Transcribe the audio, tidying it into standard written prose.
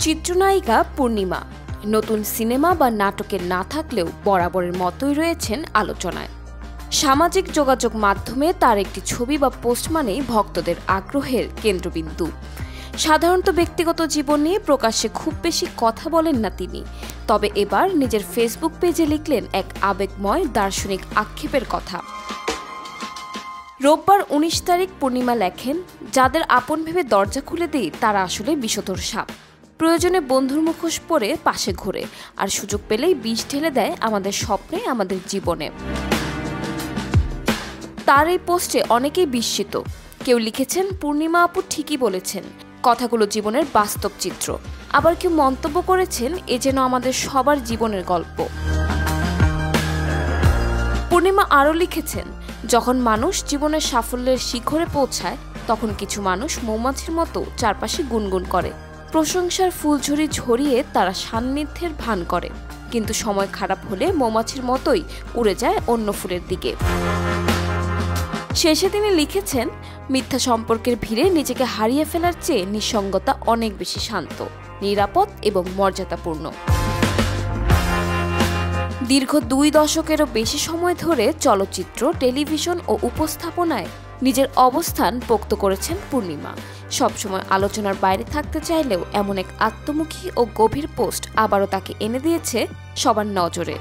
চিত্রনায়িকা পূর্ণিমা নতুন সিনেমা বা নাটকে না থাকলেও বরাবরের মতোই রয়েছেন আলোচনায়। সামাজিক যোগাযোগ মাধ্যমে তার একটি ছবি বা পোস্ট মানেই ভক্তদের আগ্রহের কেন্দ্রবিন্দু। সাধারণত ব্যক্তিগত জীবন নিয়ে প্রকাশ্যে খুব বেশি কথা বলেন না তিনি, তবে এবার নিজের ফেসবুক পেজে লিখলেন এক আবেগময় দার্শনিক আক্ষেপের কথা। রোববার ১৯ তারিখ পূর্ণিমা লেখেন, যাদের আপন ভেবে দরজা খুলে দিই তারা আসলে বিষধর সাপ। প্রয়োজনে বন্ধুর মুখোশ পরে পাশে ঘোরে, আর সুযোগ পেলেই বিষ ঢেলে দেয় আমাদের স্বপ্নে, আমাদের জীবনে। তার এই পোস্টে অনেকেই বিস্মিত। কেউ লিখেছেন, পূর্ণিমা আপু ঠিকই বলেছেন, কথাগুলো জীবনের বাস্তব চিত্র। আবার কেউ মন্তব্য করেছেন, এ যেন আমাদের সবার জীবনের গল্প। পূর্ণিমা আরও লিখেছেন, যখন মানুষ জীবনের সাফল্যের শিখরে পৌঁছায় তখন কিছু মানুষ মৌমাছির মতো চারপাশে গুনগুন করে, প্রশংসার ফুলঝুরি ঝরিয়ে তারা সান্নিধ্যের ভান করে, কিন্তু সময় খারাপ হলে মৌমাছির মতোই উড়ে যায় অন্য ফুলের দিকে। শেষে তিনি লিখেছেন, মিথ্যা সম্পর্কের ভিড়ে নিজেকে হারিয়ে ফেলার চেয়ে নিঃসঙ্গতা অনেক বেশি শান্ত, নিরাপদ এবং মর্যাদাপূর্ণ। দীর্ঘ ২ দশকেরও বেশি সময় ধরে চলচ্চিত্র, টেলিভিশন ও উপস্থাপনায় নিজের অবস্থান পোক্ত করেছেন পূর্ণিমা। সবসময় আলোচনার বাইরে থাকতে চাইলেও এমন এক আত্মমুখী ও গভীর পোস্ট আবারও তাকে এনে দিয়েছে সবার নজরে।